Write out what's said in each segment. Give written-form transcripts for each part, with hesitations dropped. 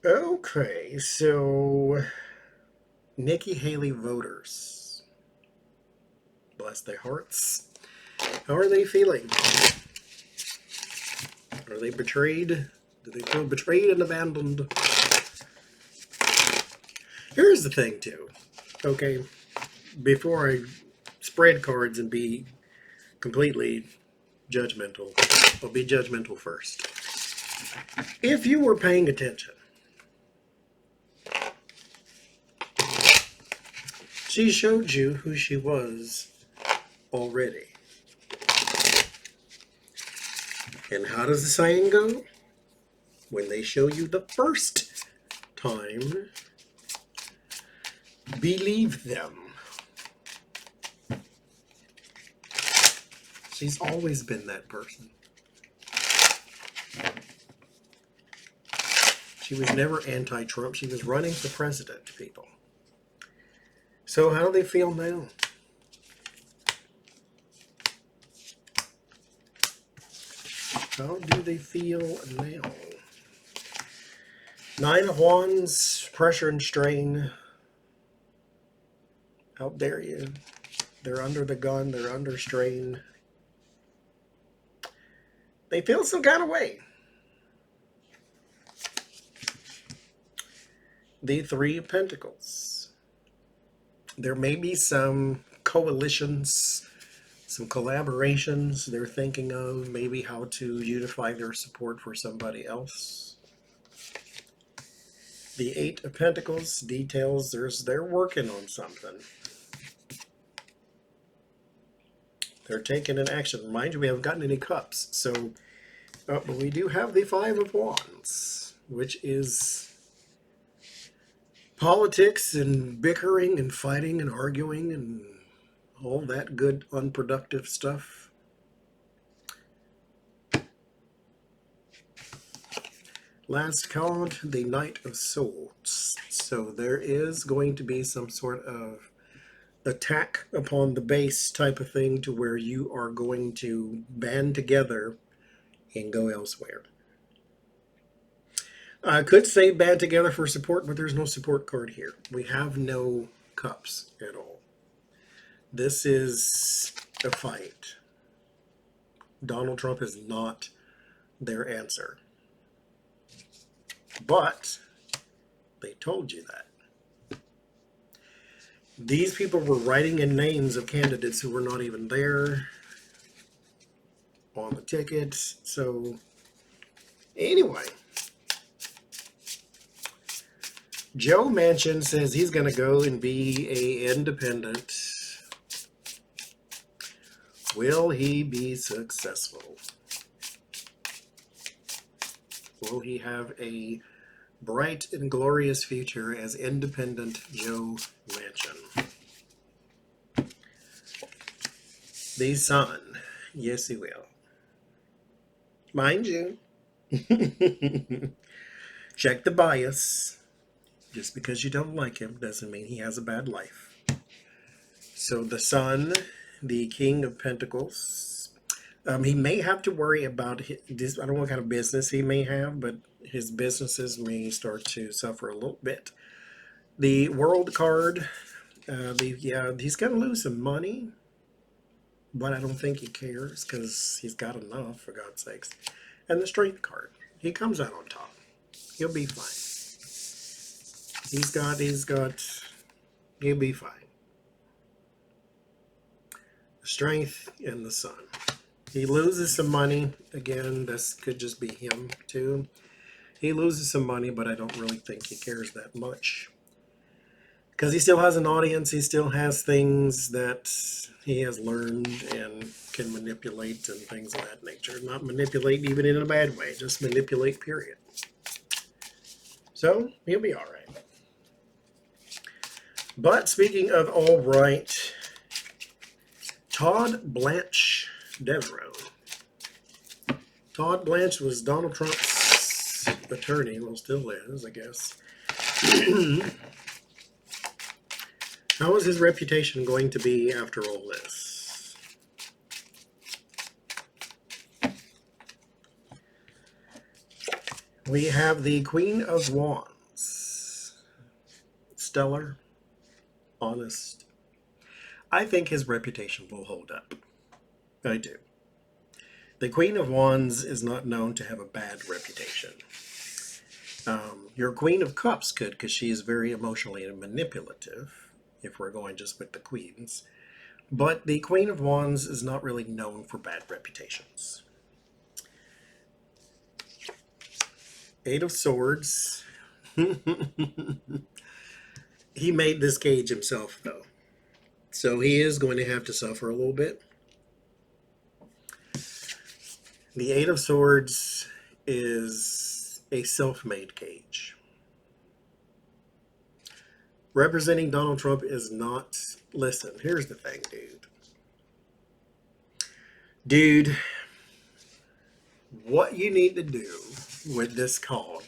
Okay, so Nikki Haley voters, bless their hearts. How are they feeling? Are they betrayed? Do they feel betrayed and abandoned? Here's the thing, too. Okay, before I spread cards and be completely judgmental, I'll be judgmental first. If you were paying attention, she showed you who she was already. And how does the saying go? When they show you the first time, believe them. She's always been that person. She was never anti-Trump. She was running for president, people. So how do they feel now? How do they feel now? Nine of Wands, pressure and strain. How dare you? They're under the gun. They're under strain. They feel some kind of way. The Three of Pentacles. There may be some coalitions, some collaborations they're thinking of, maybe how to unify their support for somebody else. The Eight of Pentacles details they're working on something. They're taking an action. Mind you, we haven't gotten any cups. So, but we do have the Five of Wands, which is politics and bickering and fighting and arguing and all that good unproductive stuff. Last card, the Knight of Swords. So there is going to be some sort of attack upon the base type of thing to where you are going to band together and go elsewhere. I could say band together for support, but there's no support card here. We have no cups at all. This is a fight. Donald Trump is not their answer. But they told you that. These people were writing in names of candidates who were not even there on the ticket. So anyway, Joe Manchin says he's going to go and be an independent. Will he be successful? Will he have a bright and glorious future as independent Joe Manchin? The Sun. Yes, he will. Mind you, check the bias. Just because you don't like him doesn't mean he has a bad life. So the Sun, the King of Pentacles, he may have to worry about this. I don't know what kind of business he may have, but his businesses may start to suffer a little bit. The World card, he's going to lose some money, but I don't think he cares because he's got enough, for God's sakes. And the Strength card, he comes out on top. He'll be fine. He'll be fine. The Strength and the Sun. He loses some money. Again, this could just be him too. He loses some money, but I don't really think he cares that much. Because he still has an audience. He still has things that he has learned and can manipulate and things of that nature. Not manipulate even in a bad way. Just manipulate, period. So, he'll be all right. But speaking of all right, Todd Blanche Devereaux. Todd Blanche was Donald Trump's attorney. Well, still is, I guess. How is his reputation going to be after all this? We have the Queen of Wands. stellar, honest. I think his reputation will hold up. I do. The Queen of Wands is not known to have a bad reputation. Your Queen of Cups could, because she is very emotionally manipulative, if we're going just with the queens. But the Queen of Wands is not really known for bad reputations. Eight of Swords. He made this cage himself, though. So he is going to have to suffer a little bit. The Eight of Swords is a self-made cage. Representing Donald Trump is not... Listen, here's the thing, dude. Dude, what you need to do with this card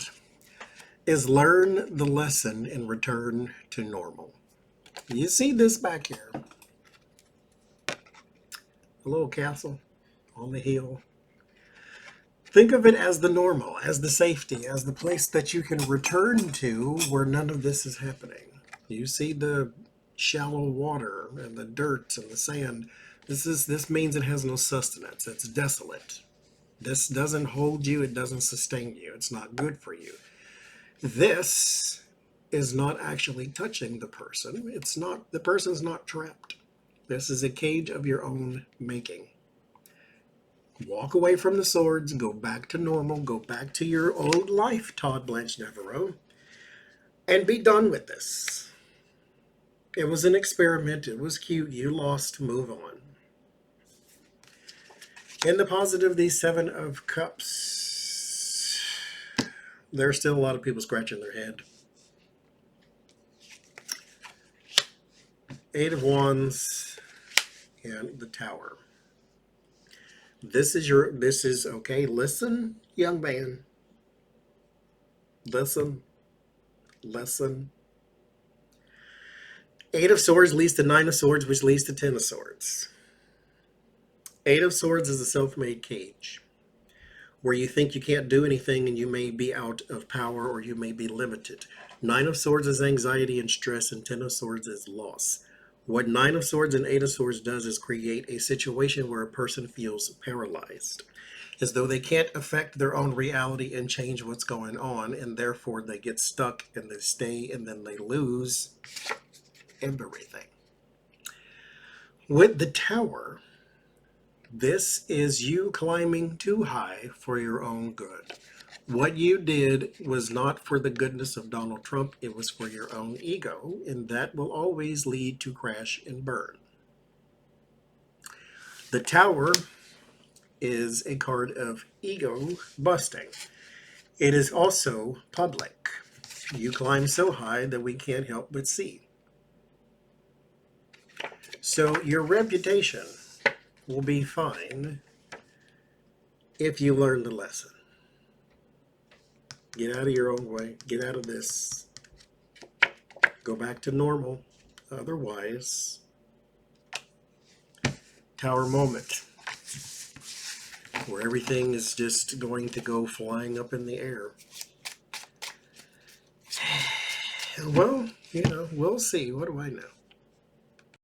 is learn the lesson and return to normal. You see this back here? A little castle on the hill. Think of it as the normal, as the safety, as the place that you can return to where none of this is happening. You see the shallow water and the dirt and the sand. This means it has no sustenance. It's desolate. This doesn't hold you. It doesn't sustain you. It's not good for you. This is not actually touching the person. The person's not trapped. This is a cage of your own making. Walk away from the swords, go back to normal, go back to your old life, Todd Blanche Devereaux, and be done with this. It was an experiment. It was cute. You lost. Move on. In the positive, the Seven of Cups. There's still a lot of people scratching their head. Eight of Wands and the Tower. This is okay. Listen, young man. Listen. Eight of Swords leads to Nine of Swords, which leads to Ten of Swords. Eight of Swords is a self-made cage where you think you can't do anything and you may be out of power or you may be limited. Nine of Swords is anxiety and stress, and Ten of Swords is loss. What Nine of Swords and Eight of Swords does is create a situation where a person feels paralyzed, as though they can't affect their own reality and change what's going on, and therefore they get stuck and they stay and then they lose everything. With the Tower, this is you climbing too high for your own good. What you did was not for the goodness of Donald Trump, it was for your own ego, and that will always lead to crash and burn. The Tower is a card of ego busting. It is also public. You climb so high that we can't help but see. So your reputation will be fine if you learn the lesson. Get out of your own way. Get out of this. Go back to normal. Otherwise, Tower moment, where everything is just going to go flying up in the air. Well, we'll see. What do I know?